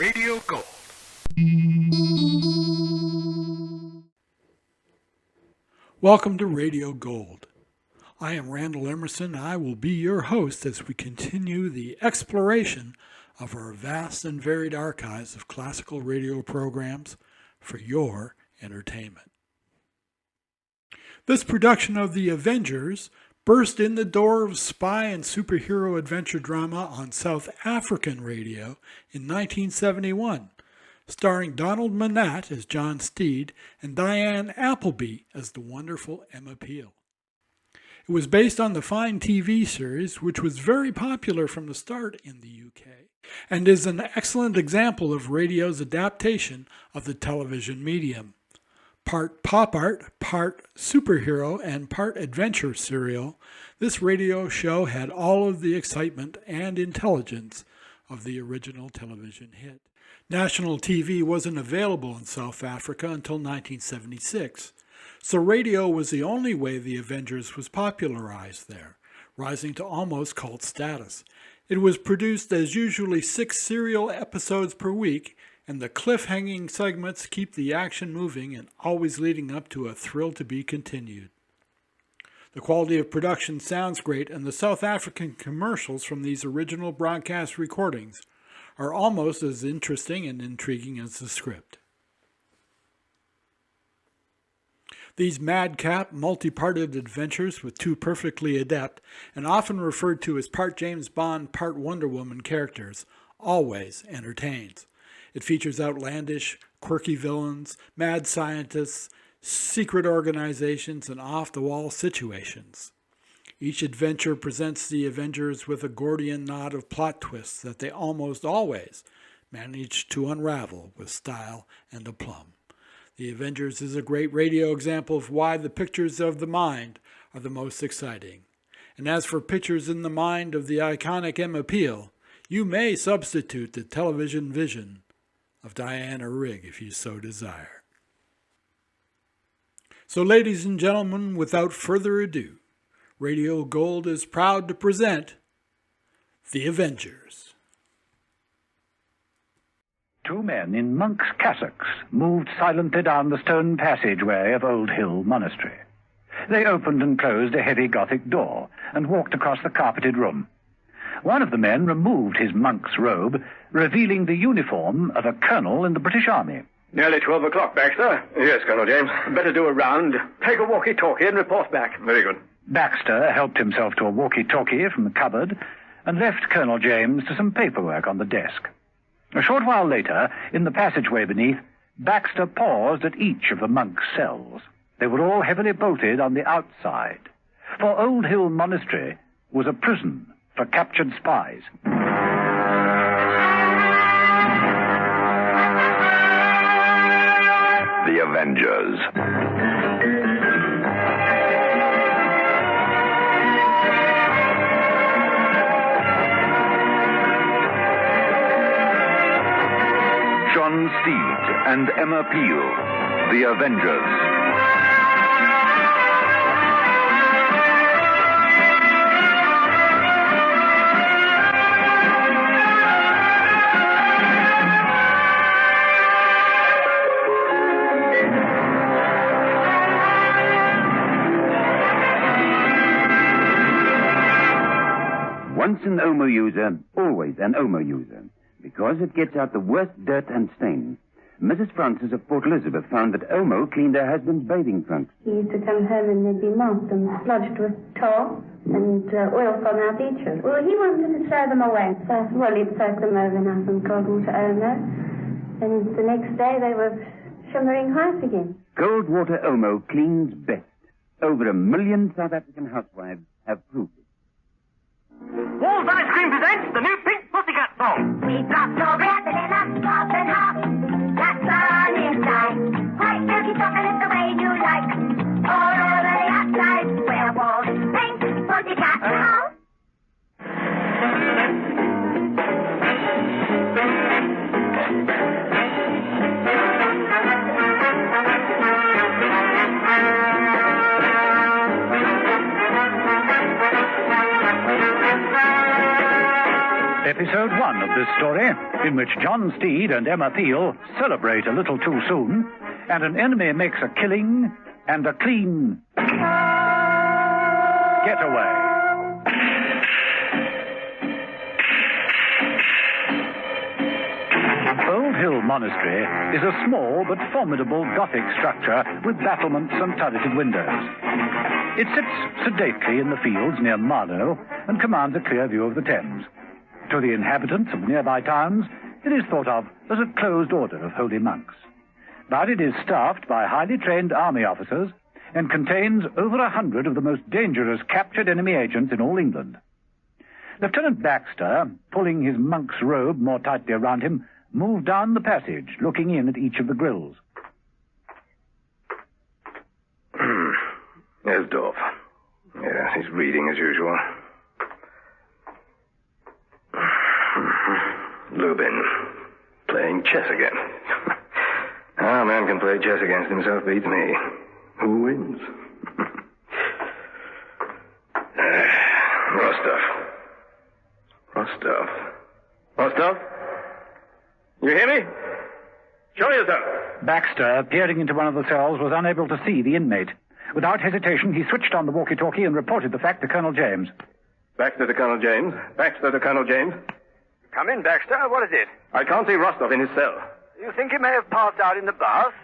Radio Gold. Welcome to Radio Gold. I am Randall Emerson. I will be your host as we continue the exploration of our vast and varied archives of classical radio programs for your entertainment. This production of The Avengers burst in the door of spy and superhero adventure drama on South African radio in 1971, starring Donald Monat as John Steed and Diane Appleby as the wonderful Emma Peel. It was based on the Fine TV series, which was very popular from the start in the UK, and is an excellent example of radio's adaptation of the television medium. Part pop art, part superhero, and part adventure serial, this radio show had all of the excitement and intelligence of the original television hit. National TV wasn't available in South Africa until 1976, so radio was the only way the Avengers was popularized there, rising to almost cult status. It was produced as usually 6 serial episodes per week, and the cliff-hanging segments keep the action moving and always leading up to a thrill to be continued. The quality of production sounds great, and the South African commercials from these original broadcast recordings are almost as interesting and intriguing as the script. These madcap, multi-parted adventures with 2 perfectly adept, and often referred to as part James Bond, part Wonder Woman characters, always entertains. It features outlandish, quirky villains, mad scientists, secret organizations, and off-the-wall situations. Each adventure presents the Avengers with a Gordian knot of plot twists that they almost always manage to unravel with style and aplomb. The Avengers is a great radio example of why the pictures of the mind are the most exciting. And as for pictures in the mind of the iconic Emma Peel, you may substitute the television vision of Diana Rigg if you so desire. So ladies and gentlemen, without further ado, Radio Gold is proud to present The Avengers. 2 men in monks' cassocks moved silently down the stone passageway of Old Hill Monastery. They opened and closed a heavy Gothic door and walked across the carpeted room. One of the men removed his monk's robe, revealing the uniform of a colonel in the British Army. Nearly 12 o'clock, Baxter. Yes, Colonel James. Better do a round. Take a walkie-talkie and report back. Very good. Baxter helped himself to a walkie-talkie from the cupboard and left Colonel James to some paperwork on the desk. A short while later, in the passageway beneath, Baxter paused at each of the monks' cells. They were all heavily bolted on the outside, for Old Hill Monastery was a prison for captured spies. The Avengers. John Steed and Emma Peel, The Avengers. Once an Omo user, always an Omo user, because it gets out the worst dirt and stains. Mrs. Francis of Port Elizabeth found that Omo cleaned her husband's bathing trunks. He used to come home and they'd be marked and splodged with tar and oil from our beaches. Well, he wanted to throw them away. So, well, he'd soak them overnight in cold water Omo. And the next day they were shimmering white again. Cold water Omo cleans best. Over 1 million South African housewives have proved it. Walls Ice Cream presents the new Pink Pussycat song. We drop strawberry at the little top and hop. That's on inside. White milky chocolate the way you like. All over the outside. Where walls Pink Pussycat now. Episode 1 of this story, in which John Steed and Emma Peel celebrate a little too soon, and an enemy makes a killing and a clean getaway. Old Hill Monastery is a small but formidable Gothic structure with battlements and turreted windows. It sits sedately in the fields near Marlow and commands a clear view of the Thames. To the inhabitants of the nearby towns, it is thought of as a closed order of holy monks. But it is staffed by highly trained army officers and contains over 100 of the most dangerous captured enemy agents in all England. Lieutenant Baxter, pulling his monk's robe more tightly around him, moved down the passage, looking in at each of the grills. There's Dorf. Yes, he's reading as usual. Lubin. Playing chess again. How a man can play chess against himself beats me. Who wins? Rostov? You hear me? Show yourself. Baxter, peering into one of the cells, was unable to see the inmate. Without hesitation, he switched on the walkie-talkie and reported the fact to Colonel James. Baxter to Colonel James. Come in, Baxter. What is it? I can't see Rostov in his cell. You think he may have passed out in the bath?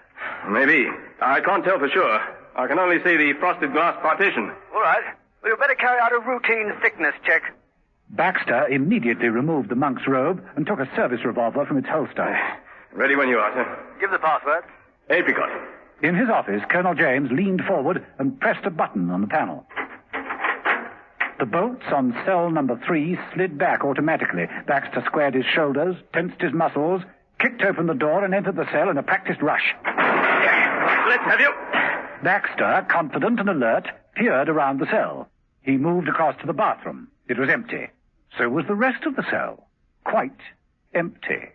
Maybe. I can't tell for sure. I can only see the frosted glass partition. All right. Well, you better carry out a routine thickness check. Baxter immediately removed the monk's robe and took a service revolver from its holster. Ready when you are, sir. Give the password. Apricot. In his office, Colonel James leaned forward and pressed a button on the panel. The bolts on cell number 3 slid back automatically. Baxter squared his shoulders, tensed his muscles, kicked open the door, and entered the cell in a practiced rush. Let's have you. Baxter, confident and alert, peered around the cell. He moved across to the bathroom. It was empty. So was the rest of the cell. Quite empty.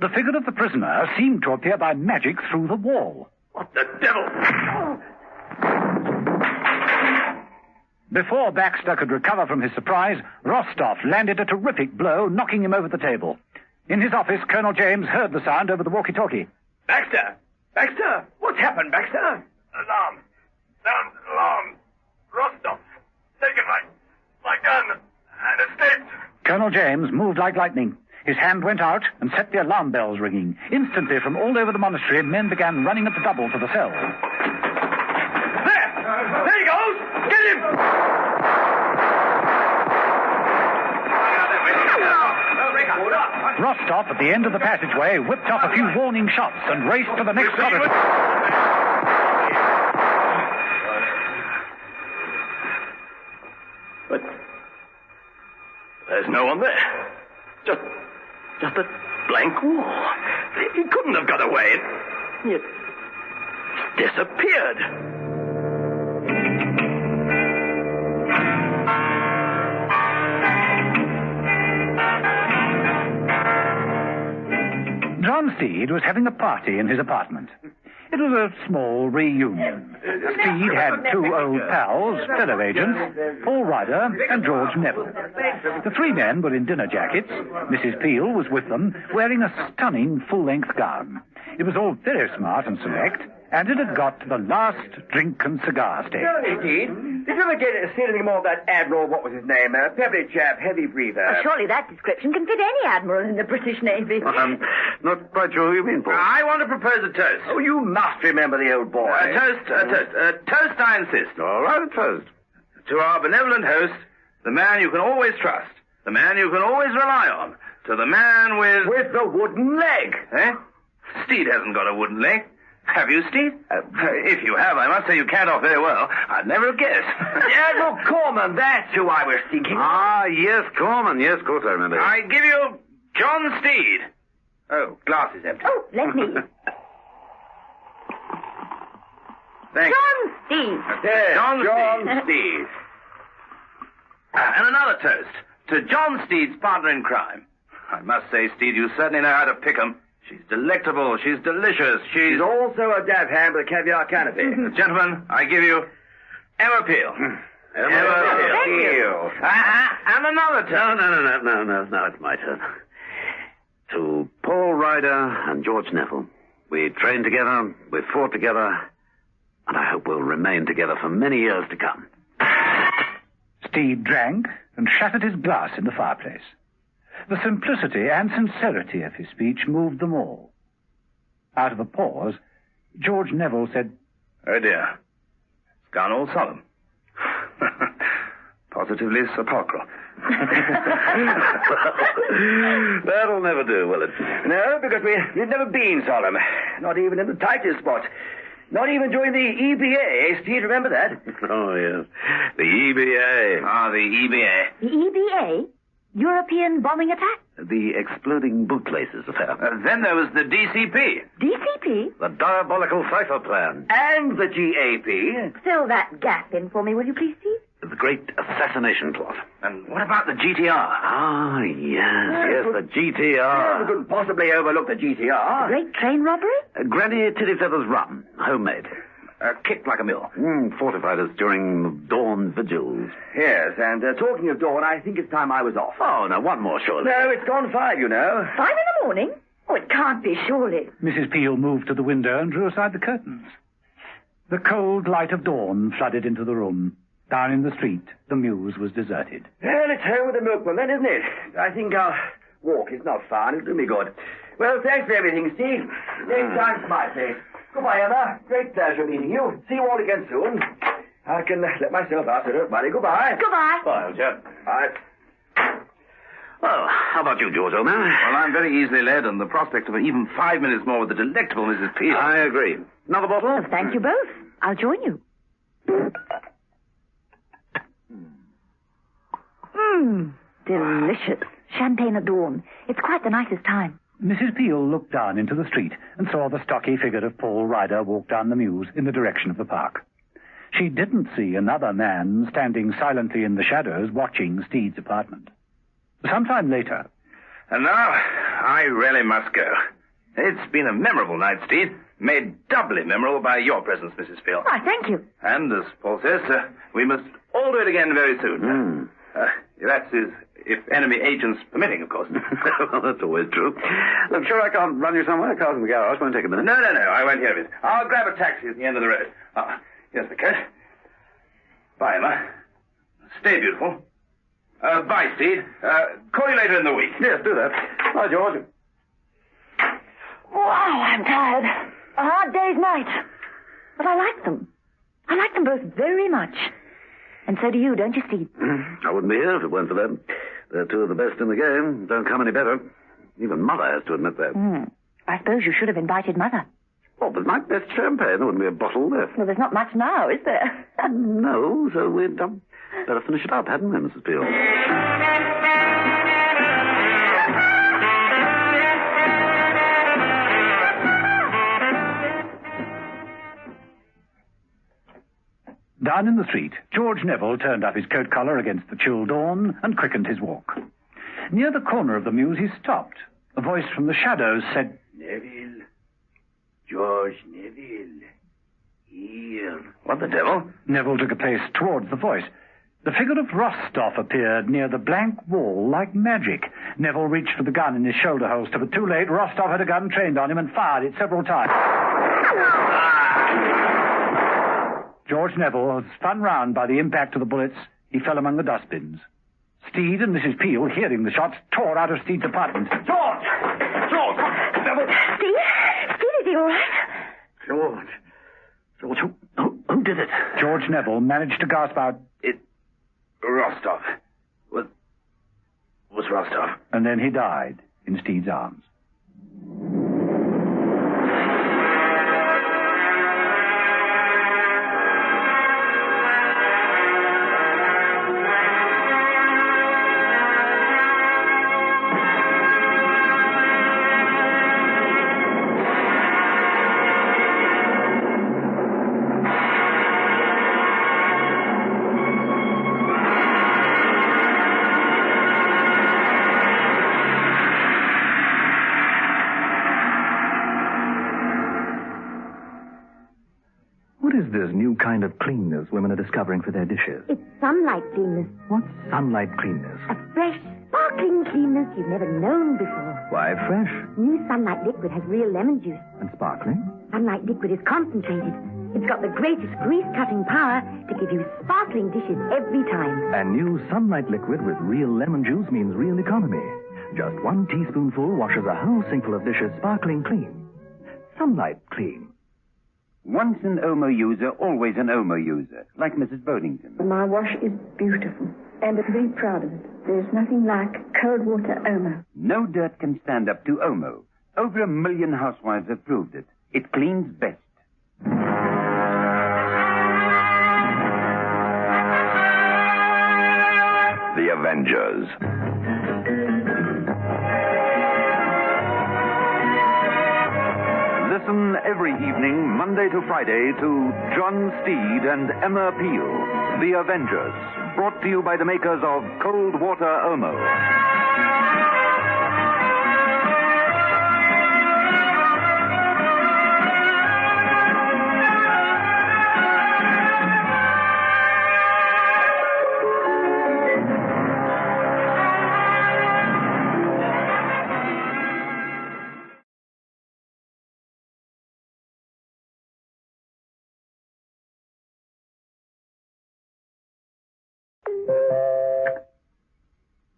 The figure of the prisoner seemed to appear by magic through the wall. What the devil? Before Baxter could recover from his surprise, Rostov landed a terrific blow, knocking him over the table. In his office, Colonel James heard the sound over the walkie-talkie. Baxter! What's happened, Baxter? Alarm. Sound alarm. Rostov. Taken my gun and escaped. Colonel James moved like lightning. His hand went out and set the alarm bells ringing. Instantly, from all over the monastery, men began running at the double to the cell. There he goes! Get him! Rostov, at the end of the passageway, whipped off a few warning shots and raced to the next corridor. But there's no one there. Just a blank wall. He couldn't have got away. It disappeared. John Steed was having a party in his apartment. It was a small reunion. Steed had 2 old pals, fellow agents, Paul Ryder and George Neville. The 3 men were in dinner jackets. Mrs. Peel was with them, wearing a stunning full-length gown. It was all very smart and select, and it had got to the last drink and cigar stage. Indeed. Did you ever see anything more of that Admiral, what was his name? Pebbly chap, heavy breather. Surely that description can fit any admiral in the British Navy. Not quite sure who you mean, Paul. I want to propose a toast. Oh, you must remember the old boy. A toast, I insist. All right, a toast. To our benevolent host, the man you can always trust, the man you can always rely on, to the man with... With the wooden leg. Eh? Steed hasn't got a wooden leg. Have you, Steed? If you have, I must say you can't off very well. I'd never have guessed. Admiral Corman, that's who I was thinking. Ah, yes, Corman. Yes, of course I remember. I give you John Steed. Oh, glass is empty. Oh, let me. Thanks. John Steed. Yes, John Steed. And another toast to John Steed's partner in crime. I must say, Steed, you certainly know how to pick 'em. She's delectable. She's delicious. She's also a dab hand with a caviar canopy. Gentlemen, I give you Emma Peel. Thank you. And another turn. No, it's my turn. To Paul Ryder and George Neville. We trained together, we fought together, and I hope we'll remain together for many years to come. Steed drank and shattered his glass in the fireplace. The simplicity and sincerity of his speech moved them all. Out of a pause, George Neville said, Oh, dear. It's gone all solemn. Positively sepulchral. That'll never do, will it? No, because we've never been solemn. Not even in the tightest spots. Not even during the EBA, eh, Steve? Remember that? Oh, yes. The EBA. Ah, the EBA. The EBA? European bombing attack? The exploding bootlaces affair. Then there was the DCP. DCP? The diabolical cipher plan. And the GAP. Fill that gap in for me, will you please, Steve? The great assassination plot. And what about the GTR? Ah, yes, the We GTR. couldn't possibly overlook the GTR. Great train robbery? Granny Tittyfeather's rum, homemade. Kicked like a mule. Fortified us during the dawn vigils. Yes, and talking of dawn, I think it's time I was off. Oh, no, one more, surely. No, it's gone 5, you know. 5 in the morning? Oh, it can't be, surely. Mrs. Peel moved to the window and drew aside the curtains. The cold light of dawn flooded into the room. Down in the street, the mews was deserted. Well, it's home with the milkman then, isn't it? I think I'll walk. It's not far, and it'll do me good. Well, thanks for everything, Steve. Next time's my place. Goodbye, Emma. Great pleasure meeting you. See you all again soon. I can let myself out, so don't worry. Goodbye. Goodbye. Bye, old chap. Bye. Well, how about you, George, old man? Well, I'm very easily led, and the prospect of even 5 minutes more with the delectable Mrs. Peel. I agree. Another bottle? Well, thank you both. I'll join you. Delicious. Champagne at dawn. It's quite the nicest time. Mrs. Peel looked down into the street and saw the stocky figure of Paul Ryder walk down the mews in the direction of the park. She didn't see another man standing silently in the shadows watching Steed's apartment. Sometime later... And now, I really must go. It's been a memorable night, Steed. Made doubly memorable by your presence, Mrs. Peel. Why, thank you. And, as Paul says, we must all do it again very soon. That is, if enemy agents permitting, of course. Well, that's always true. I'm sure I can't run you somewhere. Car's in the garage. Won't take a minute. No, I won't hear of it. I'll grab a taxi at the end of the road. Here's the coat. Bye, Emma. Stay beautiful. Bye, Steve. Call you later in the week. Yes, do that. Bye, George. Wow, I'm tired. A hard day's night. But I like them. I like them both very much. And so do you, don't you, Steve? I wouldn't be here if it weren't for them. They're two of the best in the game. Don't come any better. Even Mother has to admit that. I suppose you should have invited Mother. Oh, but my best champagne. There wouldn't be a bottle left. Well, there's not much now, is there? No, so we'd better finish it up, hadn't we, Mrs. Peel? Down in the street, George Neville turned up his coat collar against the chill dawn and quickened his walk. Near the corner of the mews, he stopped. A voice from the shadows said, Neville. George Neville. Here. What the devil? Neville took a pace towards the voice. The figure of Rostov appeared near the blank wall like magic. Neville reached for the gun in his shoulder holster, but too late. Rostov had a gun trained on him and fired it several times. George Neville, spun round by the impact of the bullets, he fell among the dustbins. Steed and Mrs. Peel, hearing the shots, tore out of Steed's apartment. George! Neville! Steve? Steve, is he all right? George, who did it? George Neville managed to gasp out, Rostov. Was Rostov. and then he died in Steed's arms. this new kind of cleanness women are discovering for their dishes? It's sunlight cleanness. What's sunlight cleanness? A fresh, sparkling cleanness you've never known before. Why fresh? New Sunlight Liquid has real lemon juice. And sparkling? Sunlight Liquid is concentrated. It's got the greatest grease-cutting power to give you sparkling dishes every time. And new Sunlight Liquid with real lemon juice means real economy. Just 1 teaspoonful washes a whole sinkful of dishes sparkling clean. Sunlight clean. Once an Omo user, always an Omo user, like Mrs. Bodington. My wash is beautiful, and I'm very proud of it. There's nothing like cold water Omo. No dirt can stand up to Omo. Over 1 million housewives have proved it. It cleans best. The Avengers. Listen every evening, Monday to Friday, to John Steed and Emma Peel, The Avengers, brought to you by the makers of Cold Water Omo.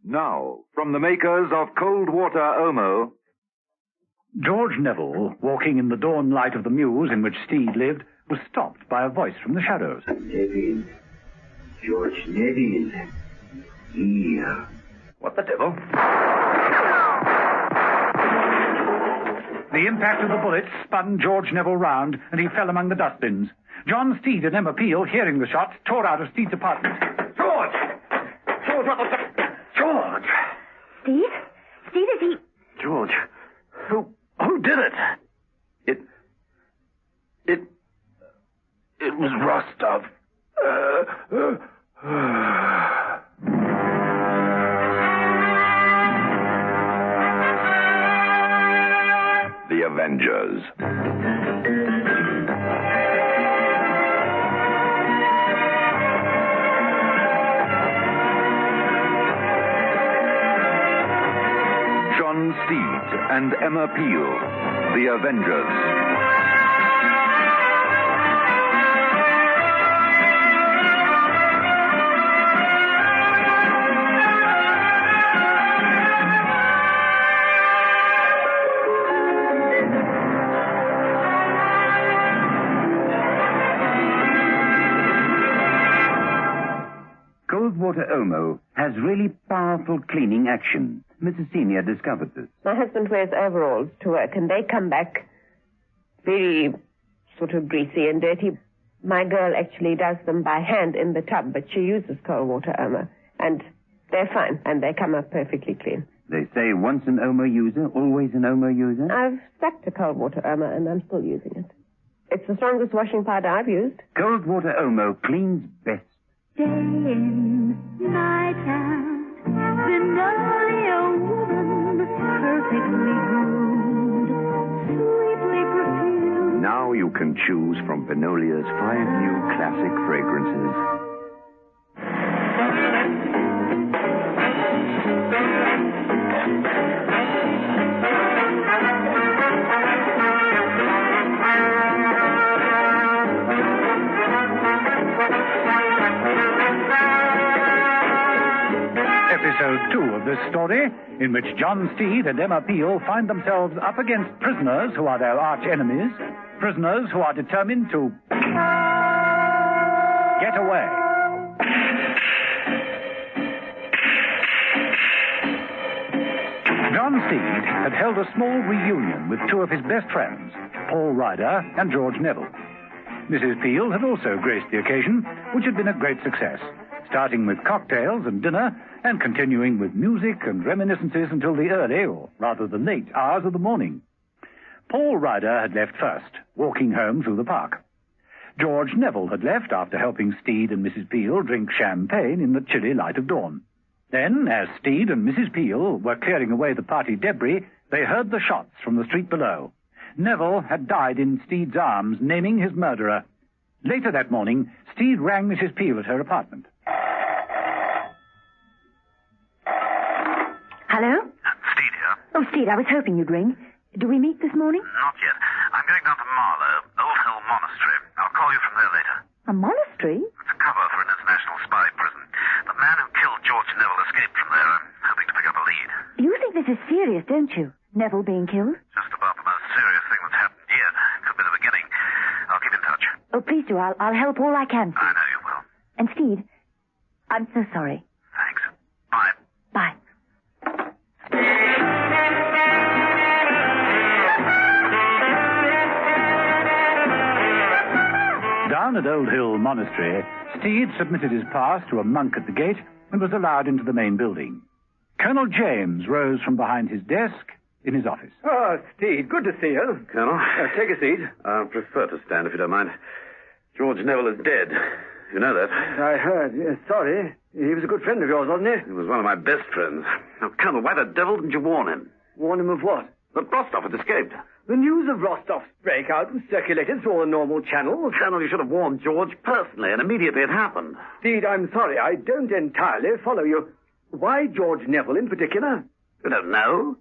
Now, from the makers of Cold Water Omo. George Neville, walking in the dawn light of the mews in which Steed lived, was stopped by a voice from the shadows. Neville. George Neville. Here. What the devil? The impact of the bullet spun George Neville round, and he fell among the dustbins. John Steed and Emma Peel, hearing the shots, tore out of Steed's apartment. George! George, what the... George! Steve? Steve, is he... George, who did it? It was Rostov. The Avengers. John Steed and Emma Peel, The Avengers. Cold water Omo has really powerful cleaning action. Mrs. Senior discovered this. My husband wears overalls to work, and they come back very sort of greasy and dirty. My girl actually does them by hand in the tub, but she uses cold water Omo, and they're fine, and they come up perfectly clean. They say once an Omo user, always an Omo user. I've stuck to cold water Omo, and I'm still using it. It's the strongest washing powder I've used. Cold water Omo cleans best. Day in, night out, been only a woman, perfectly groomed, sweetly perfumed. Now you can choose from Vinolia's 5 new classic fragrances. Episode 2 of this story, in which John Steed and Emma Peel find themselves up against prisoners who are their arch enemies, prisoners who are determined to get away. John Steed had held a small reunion with 2 of his best friends, Paul Ryder and George Neville. Mrs. Peel had also graced the occasion, which had been a great success, starting with cocktails and dinner and continuing with music and reminiscences until the early, or rather the late, hours of the morning. Paul Ryder had left first, walking home through the park. George Neville had left after helping Steed and Mrs. Peel drink champagne in the chilly light of dawn. Then, as Steed and Mrs. Peel were clearing away the party debris, they heard the shots from the street below. Neville had died in Steed's arms, naming his murderer. Later that morning, Steed rang Mrs. Peel at her apartment. Hello? Steed here. Oh, Steed, I was hoping you'd ring. Do we meet this morning? Not yet. I'm going down to Marlow, Old Hill Monastery. I'll call you from there later. A monastery? It's a cover for an international spy prison. The man who killed George Neville escaped from there. I'm hoping to pick up a lead. You think this is serious, don't you? Neville being killed? Just about the most serious thing that's happened yet. Could be the beginning. I'll keep in touch. Oh, please do. I'll help all I can. I know you will. And Steed, I'm so sorry. Thanks. Bye. Bye. Down at Old Hill Monastery, Steed submitted his pass to a monk at the gate and was allowed into the main building. Colonel James rose from behind his desk in his office. Oh, Steed, good to see you. Colonel? Take a seat. I prefer to stand, if you don't mind. George Neville is dead. You know that? I heard. Yes, sorry. He was a good friend of yours, wasn't he? He was one of my best friends. Now, Colonel, why the devil didn't you warn him? Warn him of what? That Rostov had escaped. The news of Rostov's breakout was circulated through all the normal channels. Colonel, you should have warned George personally, and immediately it happened. Steed, I'm sorry. I don't entirely follow you. Why George Neville in particular? You don't know?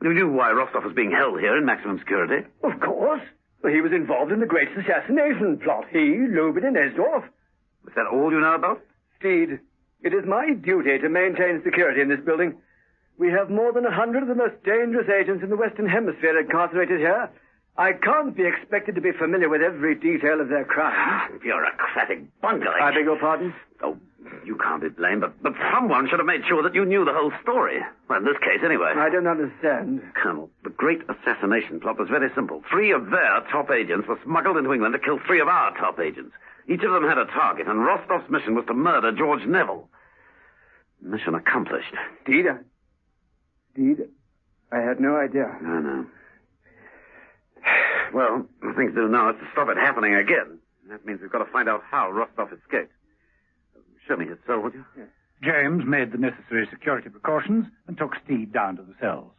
You knew why Rostov was being held here in maximum security. Of course. He was involved in the great assassination plot. He, Lubin, and Esdorf. Is that all you know about? Steed, it is my duty to maintain security in this building. We have more than 100 of the most dangerous agents in the Western Hemisphere incarcerated here. I can't be expected to be familiar with every detail of their crimes. Bureaucratic bungling. I beg your pardon? Oh, you can't be blamed, but someone should have made sure that you knew the whole story. Well, in this case, anyway. I don't understand. Colonel, the great assassination plot was very simple. 3 of their top agents were smuggled into England to kill 3 of our top agents. Each of them had a target, and Rostov's mission was to murder George Neville. Mission accomplished. Steed, I had no idea. I know. Well, the thing to do now is to stop it happening again. That means we've got to find out how Rostov escaped. Show me his cell, would you? Yes. James made the necessary security precautions and took Steed down to the cells.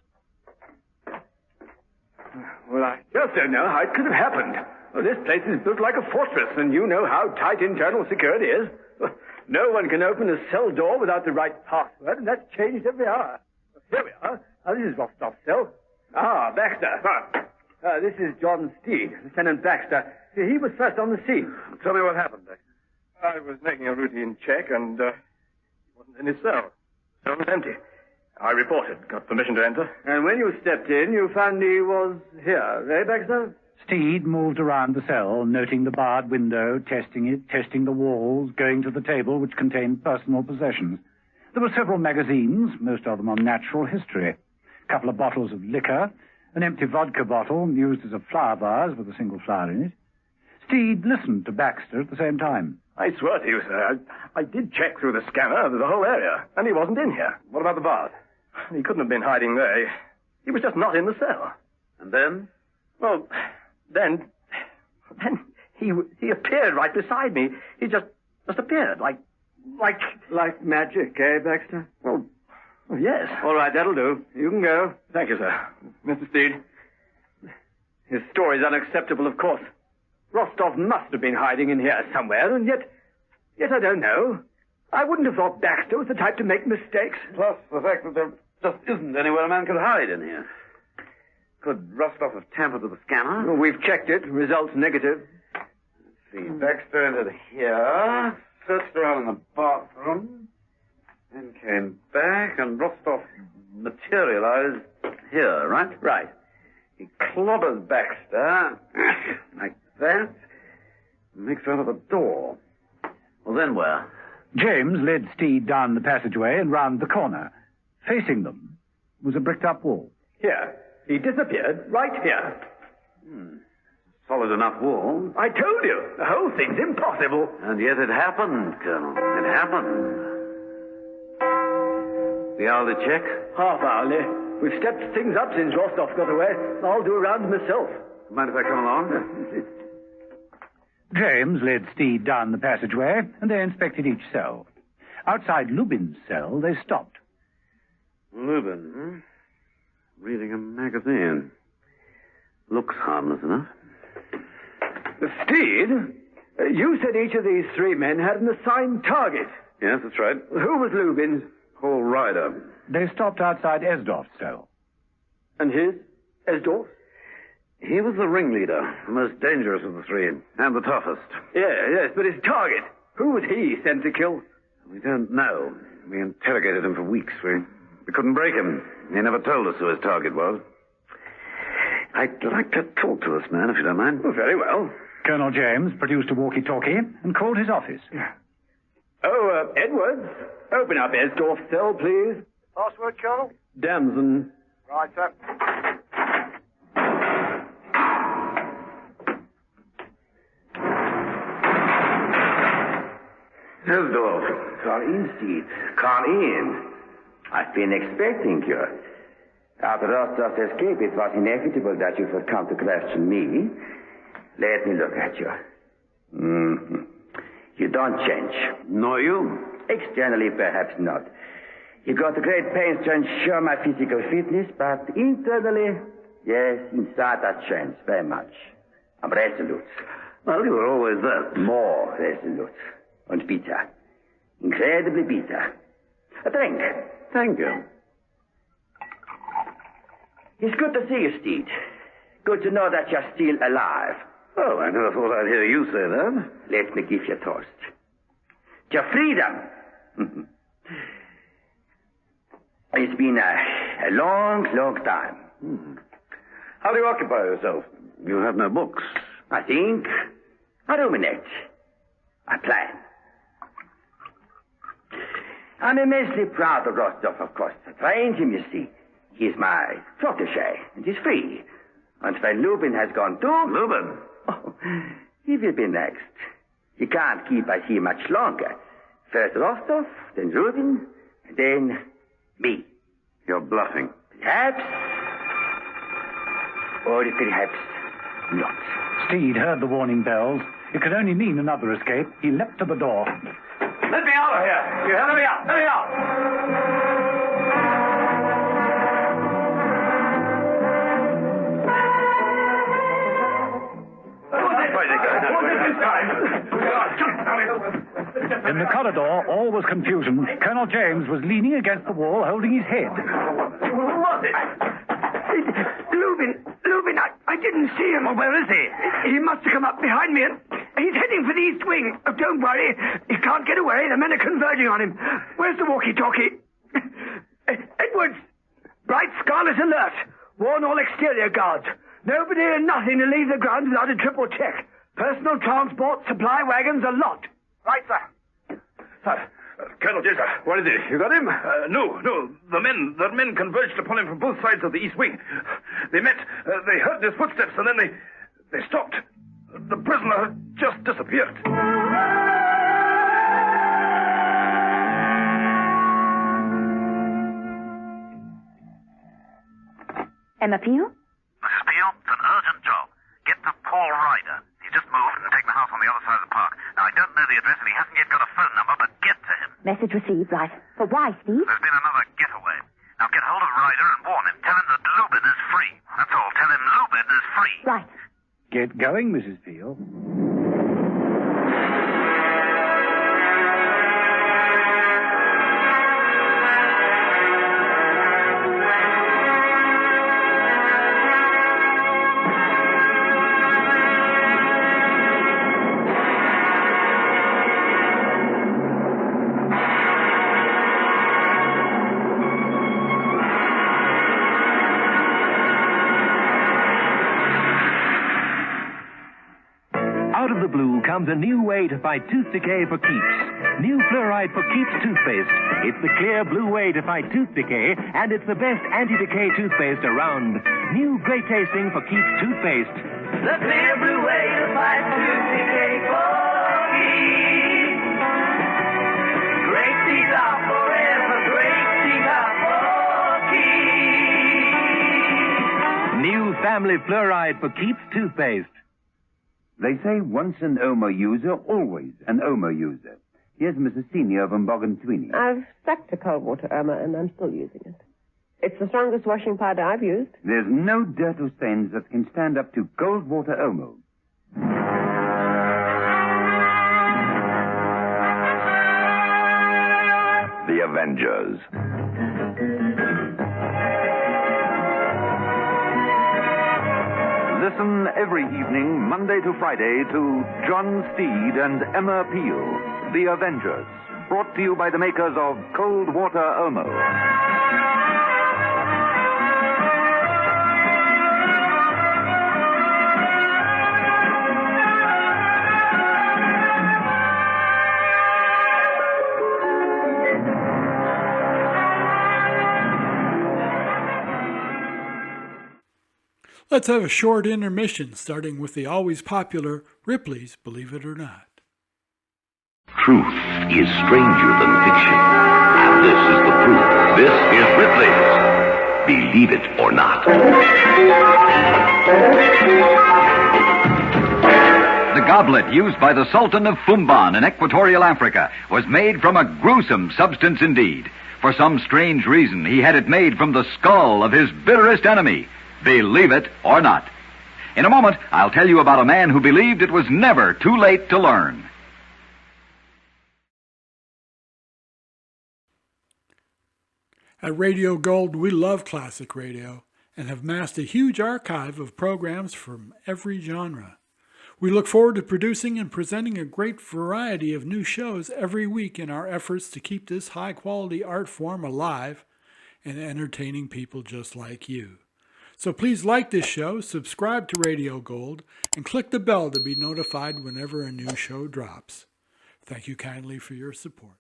Well, I just don't know how it could have happened. Well, this place is built like a fortress, and you know how tight internal security is. No one can open a cell door without the right password, and that's changed every hour. Here we are. Now, this is Rostov's cell. Ah, Baxter. This is John Steed, Lieutenant Baxter. He was first on the scene. Tell me what happened, Baxter. I was making a routine check, and he wasn't in his cell. The cell was empty. I reported, got permission to enter. And when you stepped in, you found he was here, eh, Baxter? Steed moved around the cell, noting the barred window, testing it, testing the walls, going to the table which contained personal possessions. There were several magazines, most of them on natural history, a couple of bottles of liquor, an empty vodka bottle used as a flower vase with a single flower in it. Steed listened to Baxter at the same time. I swear to you, sir, I did check through the scanner the whole area, and he wasn't in here. What about the bard? He couldn't have been hiding there. He was just not in the cell. And then? Well, then he appeared right beside me. He just appeared, like magic, eh, Baxter? Well, yes. All right, that'll do. You can go. Thank you, sir. Mr. Steed. His story's unacceptable, of course. Rostov must have been hiding in here somewhere, and yet I don't know. I wouldn't have thought Baxter was the type to make mistakes. Plus the fact that there just isn't anywhere a man could hide in here. Could Rostov have tampered with the scanner? Well, we've checked it. Results negative. Let's see. Baxter entered here, searched around in the bathroom, then came back, and Rostov materialized here, right? Right. He clobbers Baxter, like that, and makes out of the door. Well, then where? James led Steed down the passageway and round the corner. Facing them was a bricked-up wall. Here. He disappeared right here. Solid enough wall. I told you. The whole thing's impossible. And yet it happened, Colonel. It happened. The hourly check? Half hourly. We've stepped things up since Rostov got away. I'll do a round myself. Mind if I come along? James led Steed down the passageway, and they inspected each cell. Outside Lubin's cell, they stopped. Lubin, reading a magazine. Looks harmless enough. Steed, You said each of these three men had an assigned target. Yes, that's right. Who was Lubin's? Paul Ryder. They stopped outside Esdorf's cell. And his? Esdorf? He was the ringleader, the most dangerous of the three, and the toughest. Yes, but his target. Who was he sent to kill? We don't know. We interrogated him for weeks. We couldn't break him. He never told us who his target was. I'd like to talk to this man, if you don't mind. Oh, very well. Colonel James produced a walkie-talkie and called his office. Oh, Edwards, open up Esdorf's cell, please. Password, Colonel? Damson. Right, sir. Esdorf, come in, Steed. Come in. I've been expecting you. After Rostov's escape, it was inevitable that you would come to question me. Let me look at you. Mm-hmm. You don't change. Nor you? Externally, perhaps not. You go to great pains to ensure my physical fitness, but internally, yes, inside I change very much. I'm resolute. Well, you were always that. More resolute. And bitter. Incredibly bitter. A drink. Thank you. It's good to see you, Steed. Good to know that you're still alive. Oh, I never thought I'd hear you say that. Let me give you a toast. To freedom. It's been a long, long time. How do you occupy yourself? You have no books. I think. I ruminate. I plan. I'm immensely proud of Rostov, of course. I trained him, you see. He's my protege, and he's free. And when Lubin has gone too... Lubin? Oh, he will be next. He can't keep us here much longer. First Rostov, then Rubin, and then me. You're bluffing. Perhaps. Or perhaps not. Steed heard the warning bells. It could only mean another escape. He leapt to the door. Let me out of here. You hear? Let me out. Let me out. In the corridor, all was confusion. Colonel James was leaning against the wall, holding his head. Who was it? Lubin, I didn't see him. Well, where is he? He must have come up behind me and he's heading for the east wing. Oh, don't worry. He can't get away. The men are converging on him. Where's the walkie-talkie? Edwards, bright scarlet alert. Warn all exterior guards. Nobody and nothing to leave the grounds without a triple check. Personal transport, supply wagons, a lot. Right, sir. Colonel James, what is it? You got him? No. The men converged upon him from both sides of the east wing. They met, they heard his footsteps, and then they stopped. The prisoner had just disappeared. Emma Peel? Mrs. Peel, it's an urgent job. Get to Paul Ryder. He's just moved and taken a house on the other side of the park. Now, I don't know the address and he hasn't yet got a phone number, but get to him. Message received, right. But why, Steve? There's been another getaway. Now, get hold of Ryder and warn him. Tell him that Lubin is free. That's all. Tell him Lubin is free. Right. Get going, Mrs. Peel. Comes a new way to fight tooth decay for keeps. New fluoride for keeps toothpaste. It's the clear blue way to fight tooth decay, and it's the best anti-decay toothpaste around. New great tasting for keeps toothpaste. The clear blue way to fight tooth decay for keeps. Great teeth are forever. Great teeth are for keeps. New family fluoride for keeps toothpaste. They say once an Omo user, always an Omo user. Here's Mrs. Senior of Mbogantwini. I've stuck to cold water, Irma, and I'm still using it. It's the strongest washing powder I've used. There's no dirt or stains that can stand up to cold water Omo. The Avengers. Listen every evening, Monday to Friday, to John Steed and Emma Peel, The Avengers, brought to you by the makers of Cold Water Omo. Let's have a short intermission, starting with the always popular Ripley's Believe It or Not. Truth is stranger than fiction, and this is the proof. This is Ripley's Believe It or Not. The goblet used by the Sultan of Fumban in equatorial Africa was made from a gruesome substance indeed. For some strange reason, he had it made from the skull of his bitterest enemy. Believe it or not. In a moment, I'll tell you about a man who believed it was never too late to learn. At Radio Gold, we love classic radio and have amassed a huge archive of programs from every genre. We look forward to producing and presenting a great variety of new shows every week in our efforts to keep this high-quality art form alive and entertaining people just like you. So please like this show, subscribe to Radio Gold, and click the bell to be notified whenever a new show drops. Thank you kindly for your support.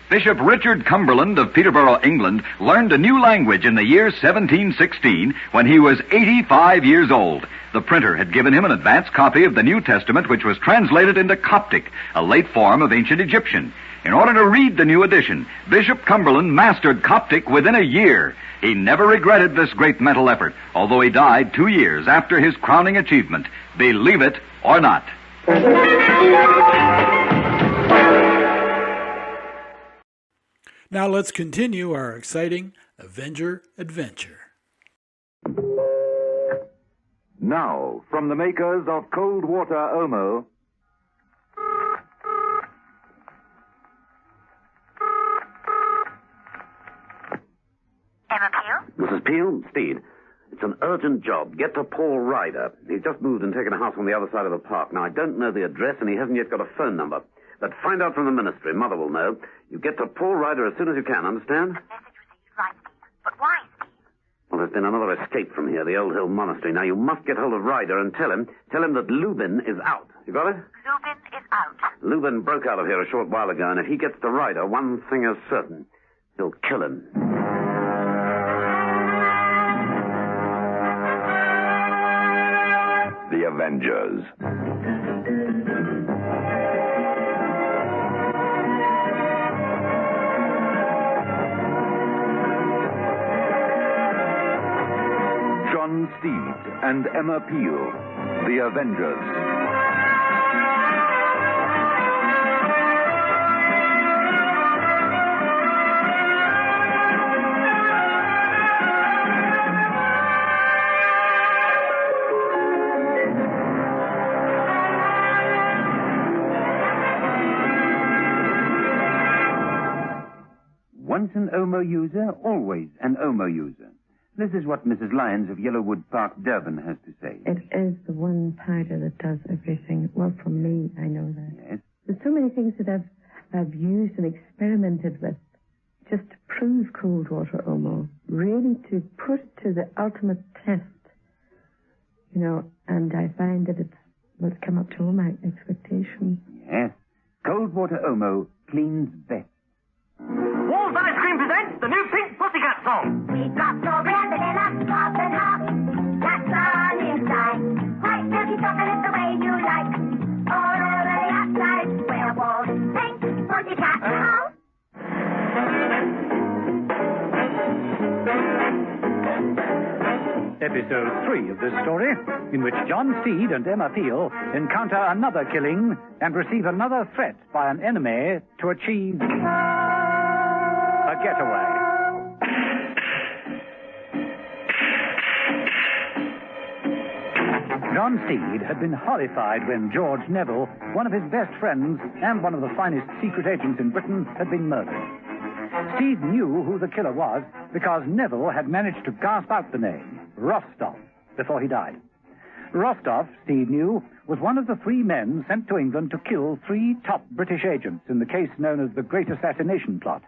Bishop Richard Cumberland of Peterborough, England, learned a new language in the year 1716 when he was 85 years old. The printer had given him an advance copy of the New Testament, which was translated into Coptic, a late form of ancient Egyptian. In order to read the new edition, Bishop Cumberland mastered Coptic within a year. He never regretted this great mental effort, although he died 2 years after his crowning achievement. Believe it or not. Now let's continue our exciting Avenger adventure. Now, from the makers of Cold Water Omo, Emma Peel? Mrs. Peel, Steed, it's an urgent job. Get to Paul Ryder. He's just moved and taken a house on the other side of the park. Now, I don't know the address, and he hasn't yet got a phone number. But find out from the ministry. Mother will know. You get to Paul Ryder as soon as you can, understand? Message received, right, Steve. But why, Steve? Well, there's been another escape from here, the Old Hill Monastery. Now, you must get hold of Ryder and tell him that Lubin is out. You got it? Lubin is out. Lubin broke out of here a short while ago, and if he gets to Ryder, one thing is certain. He'll kill him. The Avengers. John Steed and Emma Peel, The Avengers. Once an Omo user, always an Omo user. This is what Mrs. Lyons of Yellowwood Park, Durban, has to say. It is the one powder that does everything. Well, for me, I know that. Yes. There's so many things that I've used and experimented with just to prove cold water Omo, really to put it to the ultimate test, and I find that it's come up to all my expectations. Yes. Cold water Omo cleans best. Walls Ice Cream presents the new Pink Pussycat song. We drop strawberry and vanilla, pop and hop. That's on inside. White milky chocolate the way you like. All over the outside. Where walls Pink Pussycat house. Episode 3 of this story, in which John Steed and Emma Peel encounter another killing and receive another threat by an enemy to achieve a getaway. John Steed had been horrified when George Neville, one of his best friends and one of the finest secret agents in Britain, had been murdered. Steed knew who the killer was because Neville had managed to gasp out the name, Rostov, before he died. Rostov, Steed knew, was one of the 3 men sent to England to kill 3 top British agents in the case known as the Great Assassination Plot.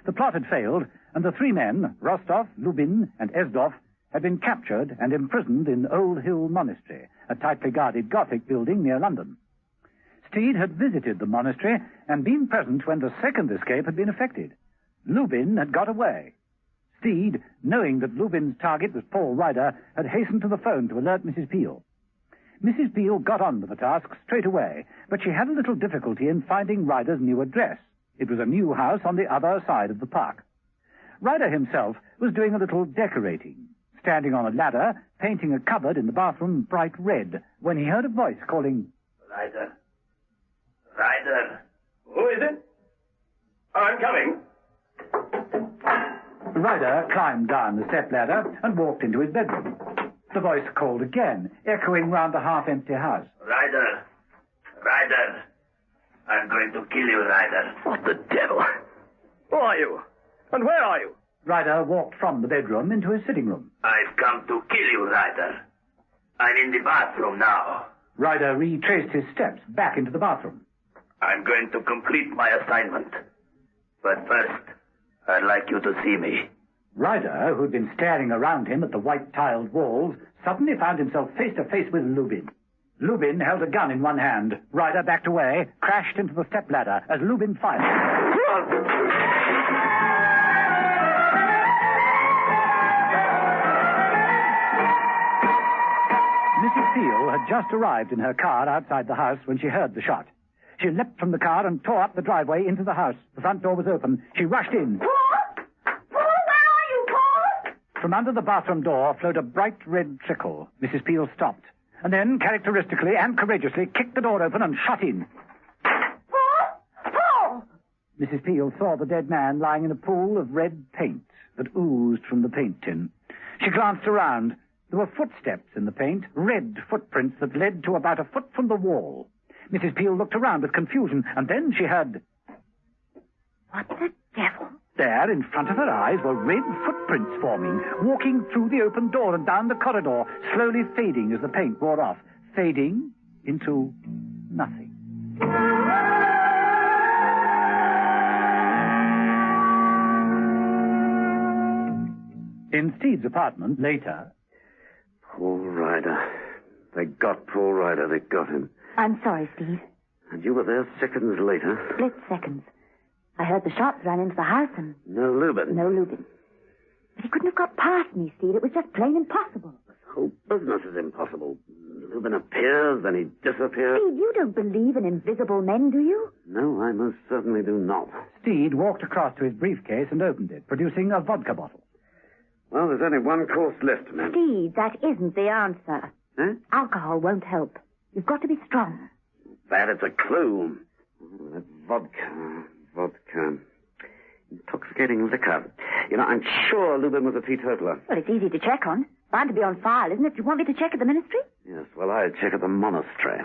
The plot had failed, and the 3 men, Rostov, Lubin, and Esdorf, had been captured and imprisoned in Old Hill Monastery, a tightly guarded Gothic building near London. Steed had visited the monastery and been present when the second escape had been effected. Lubin had got away. Steed, knowing that Lubin's target was Paul Ryder, had hastened to the phone to alert Mrs. Peel. Mrs. Peel got on with the task straight away, but she had a little difficulty in finding Ryder's new address. It was a new house on the other side of the park. Ryder himself was doing a little decorating, standing on a ladder, painting a cupboard in the bathroom bright red, when he heard a voice calling, Ryder. Ryder. Who is it? I'm coming. Ryder climbed down the stepladder and walked into his bedroom. The voice called again, echoing round the half-empty house. Ryder. Ryder. I'm going to kill you, Ryder. What the devil? Who are you? And where are you? Ryder walked from the bedroom into his sitting room. I've come to kill you, Ryder. I'm in the bathroom now. Ryder retraced his steps back into the bathroom. I'm going to complete my assignment. But first, I'd like you to see me. Ryder, who'd been staring around him at the white-tiled walls, suddenly found himself face to face with Lubin. Lubin held a gun in one hand. Ryder backed away, crashed into the stepladder as Lubin fired. Mrs. Peel had just arrived in her car outside the house when she heard the shot. She leapt from the car and tore up the driveway into the house. The front door was open. She rushed in. Paul, where are you, Paul? From under the bathroom door flowed a bright red trickle. Mrs. Peel stopped, and then, characteristically and courageously, kicked the door open and shot in. Paul! Mrs. Peel saw the dead man lying in a pool of red paint that oozed from the paint tin. She glanced around. There were footsteps in the paint, red footprints that led to about a foot from the wall. Mrs. Peel looked around with confusion, and then she heard... What the devil? There, in front of her eyes, were red footprints forming, walking through the open door and down the corridor, slowly fading as the paint wore off, fading into nothing. In Steed's apartment, later... Paul Ryder. They got Paul Ryder. They got him. I'm sorry, Steve. And you were there seconds later? Split seconds. I heard the shots ran into the house and... No Lubin. No Lubin. But he couldn't have got past me, Steve. It was just plain impossible. The whole business is impossible. Lubin appears, then he disappears. Steve, you don't believe in invisible men, do you? No, I most certainly do not. Steed walked across to his briefcase and opened it, producing a vodka bottle. Well, there's only one course left, ma'am. Steve, that isn't the answer. Huh? Alcohol won't help. You've got to be strong. That it's a clue. Oh, that vodka. Intoxicating liquor. You know, I'm sure Lubin was a teetotaler. Well, it's easy to check on. Bound to be on file, isn't it? Do you want me to check at the ministry? Yes, well, I'll check at the monastery.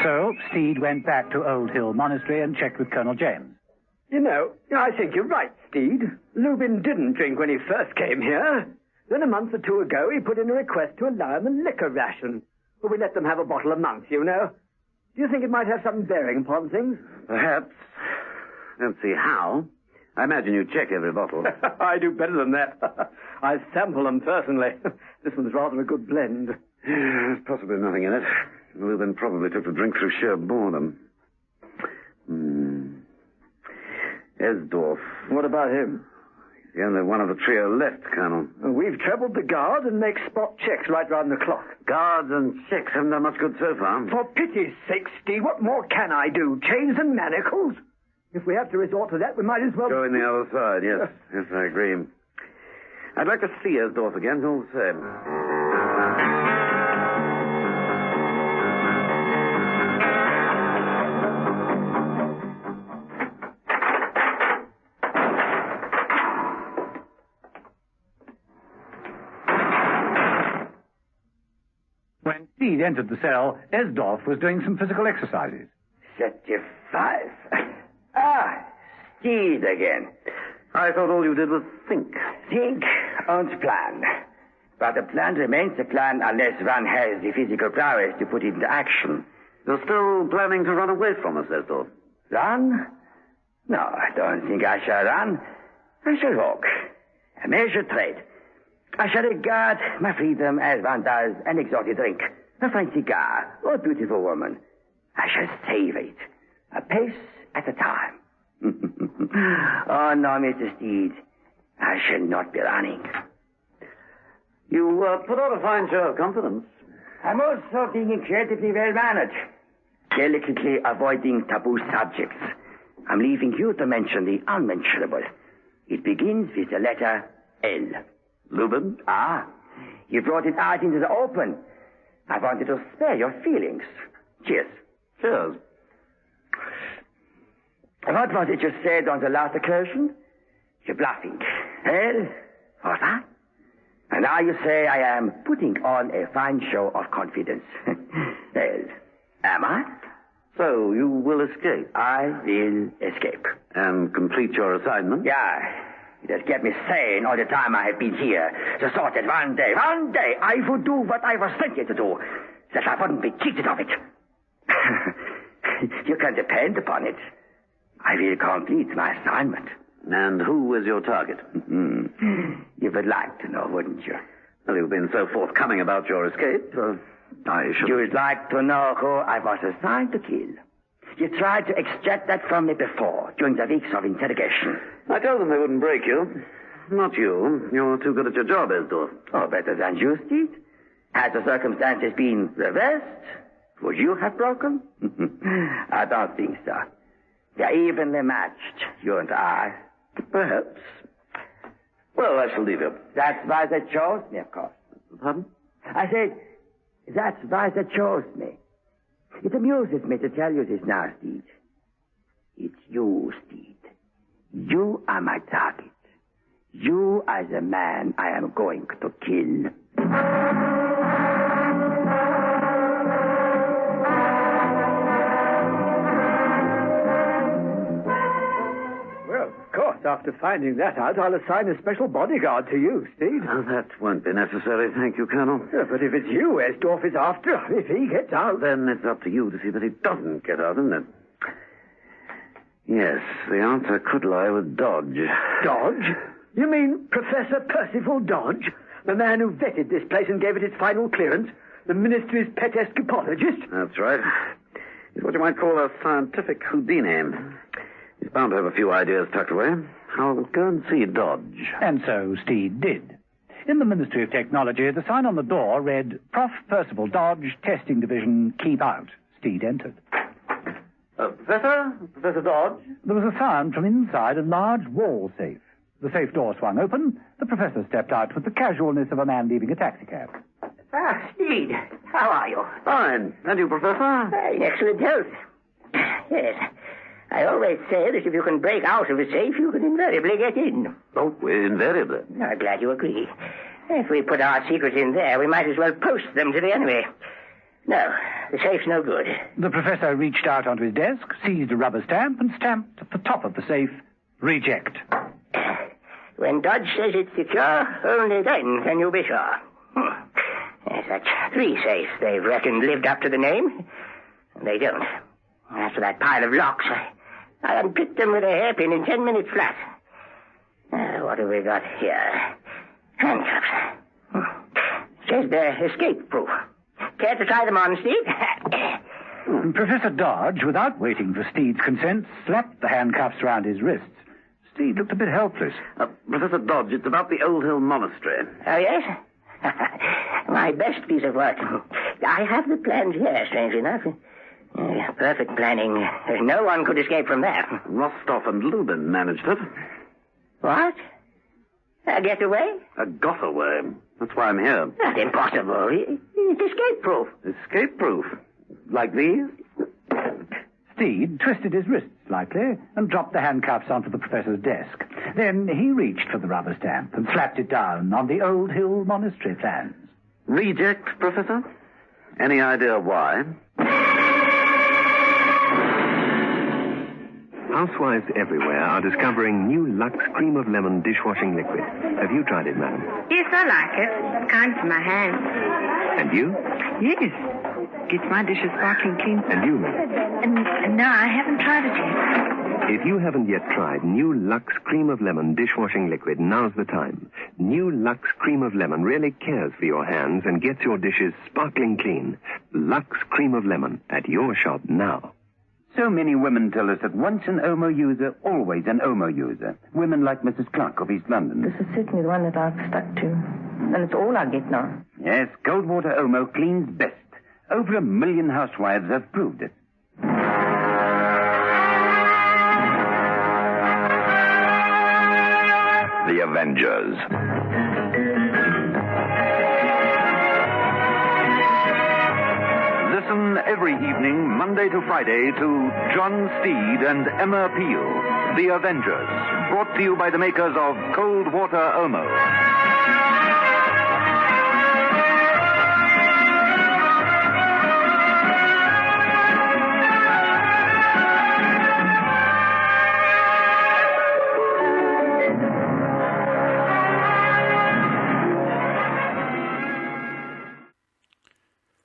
So, Steed went back to Old Hill Monastery and checked with Colonel James. You know, I think you're right, Steed. Lubin didn't drink when he first came here. Then a month or two ago, he put in a request to allow him a liquor ration. Well, we let them have a bottle a month, you know. Do you think it might have some bearing upon things? Perhaps. Don't see how. I imagine you check every bottle. I do better than that. I sample them personally. This one's rather a good blend. There's possibly nothing in it. Lubin probably took the drink through sheer boredom. Esdorf. What about him? He's the only one of the trio left, Colonel. We've trebled the guard and make spot checks right round the clock. Guards and checks haven't done much good so far. For pity's sake, Steve, what more can I do? Chains and manacles? If we have to resort to that, we might as well... Go in the other side, yes. Yes, I agree. I'd like to see Esdorf again, all the same. Steed entered the cell. Esdorf was doing some physical exercises. 35. Ah, Steed again. I thought all you did was think. Think and plan. But the plan remains a plan unless one has the physical prowess to put it into action. You're still planning to run away from us, Esdorf? Run? No, I don't think I shall run. I shall walk. A measured trade. I shall regard my freedom as one does an exotic drink, a fine cigar, or a beautiful woman. I shall savor it, a pace at a time. Oh, no, Mr. Steed. I shall not be running. You put on a fine show of confidence. I'm also being incredibly well-mannered, delicately avoiding taboo subjects. I'm leaving you to mention the unmentionable. It begins with the letter L. Lubin? Ah, you brought it out into the open. I wanted to spare your feelings. Cheers. Cheers. What was it you said on the last occasion? You're bluffing. Well, what's that? And now you say I am putting on a fine show of confidence. Well, am I? So you will escape? I will escape. And complete your assignment? Yeah. It has kept me sane all the time I have been here. The thought that one day, I would do what I was sent here to do. That I wouldn't be cheated of it. You can depend upon it. I will complete my assignment. And who is your target? You would like to know, wouldn't you? Well, you've been so forthcoming about your escape. I should... You would like to know who I was assigned to kill. You tried to extract that from me before, during the weeks of interrogation. I told them they wouldn't break you. Not you. You're too good at your job, Esdorf. Oh, better than you, Steed. Had the circumstances been reversed, would you have broken? I don't think so. They're evenly matched, you and I. Perhaps. Well, I shall leave you. That's why they chose me, of course. Pardon? I said, that's why they chose me. It amuses me to tell you this now, Steed. It's you, Steed. You are my target. You are the man I am going to kill. Well, of course, after finding that out, I'll assign a special bodyguard to you, Steed. Oh, that won't be necessary, thank you, Colonel. Yeah, but if it's you Esdorf is after, if he gets out... Then it's up to you to see that he doesn't get out, isn't it? Yes, the answer could lie with Dodge. Dodge? You mean Professor Percival Dodge? The man who vetted this place and gave it its final clearance? The ministry's pet escapologist? That's right. He's what you might call a scientific Houdini. He's bound to have a few ideas tucked away. I'll go and see Dodge. And so Steed did. In the Ministry of Technology, the sign on the door read, Prof. Percival Dodge, Testing Division, keep out. Steed entered. Professor Dodge? There was a sound from inside a large wall safe. The safe door swung open. The professor stepped out with the casualness of a man leaving a taxicab. Ah, Steed, how are you? Fine. And you, Professor? In excellent health. Yes. I always say that if you can break out of a safe, you can invariably get in. Oh, invariably. I'm glad you agree. If we put our secrets in there, we might as well post them to the enemy. No, the safe's no good. The professor reached out onto his desk, seized a rubber stamp, and stamped at the top of the safe, Reject. When Dodge says it's secure, only then can you be sure. Yes, that's 3 safes they've reckoned lived up to the name. They don't. After that pile of locks, I unpicked them with a hairpin in 10 minutes flat. What have we got here? Handcuffs. Says they're escape-proof. Care to try them on, Steed? Professor Dodge, without waiting for Steed's consent, slapped the handcuffs round his wrists. Steed looked a bit helpless. Professor Dodge, it's about the Old Hill Monastery. Oh, yes? My best piece of work. I have the plans here, strangely enough. Perfect planning. No one could escape from there. Rostov and Lubin managed it. What? A getaway? A got-away. That's why I'm here. That's impossible. It's escape-proof. Escape-proof? Like these? Steed twisted his wrists slightly and dropped the handcuffs onto the professor's desk. Then he reached for the rubber stamp and slapped it down on the Old Hill Monastery plans. Reject, Professor? Any idea why? Housewives everywhere are discovering new Lux Cream of Lemon dishwashing liquid. Have you tried it, madam? Yes, I like it. It's kind for my hands. And you? Yes. Gets my dishes sparkling clean. And you, madam? And no, I haven't tried it yet. If you haven't yet tried new Lux Cream of Lemon dishwashing liquid, now's the time. New Lux Cream of Lemon really cares for your hands and gets your dishes sparkling clean. Lux Cream of Lemon at your shop now. So many women tell us that once an Omo user, always an Omo user. Women like Mrs. Clark of East London. This is certainly the one that I've stuck to. And it's all I get now. Yes, cold water Omo cleans best. Over 1 million housewives have proved it. The Avengers. Listen every evening, Monday to Friday, to John Steed and Emma Peel, The Avengers, brought to you by the makers of Cold Water Omo.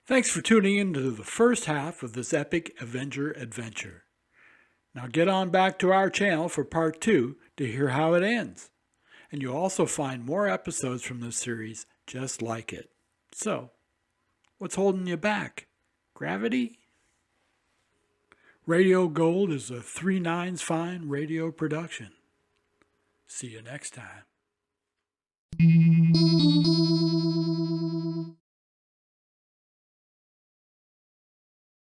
Thanks for tuning in to the first half of this epic Avenger adventure. Now get on back to our channel for part 2 to hear how it ends. And you'll also find more episodes from this series just like it. So, what's holding you back? Gravity? Radio Gold is a 3 9's fine radio production. See you next time.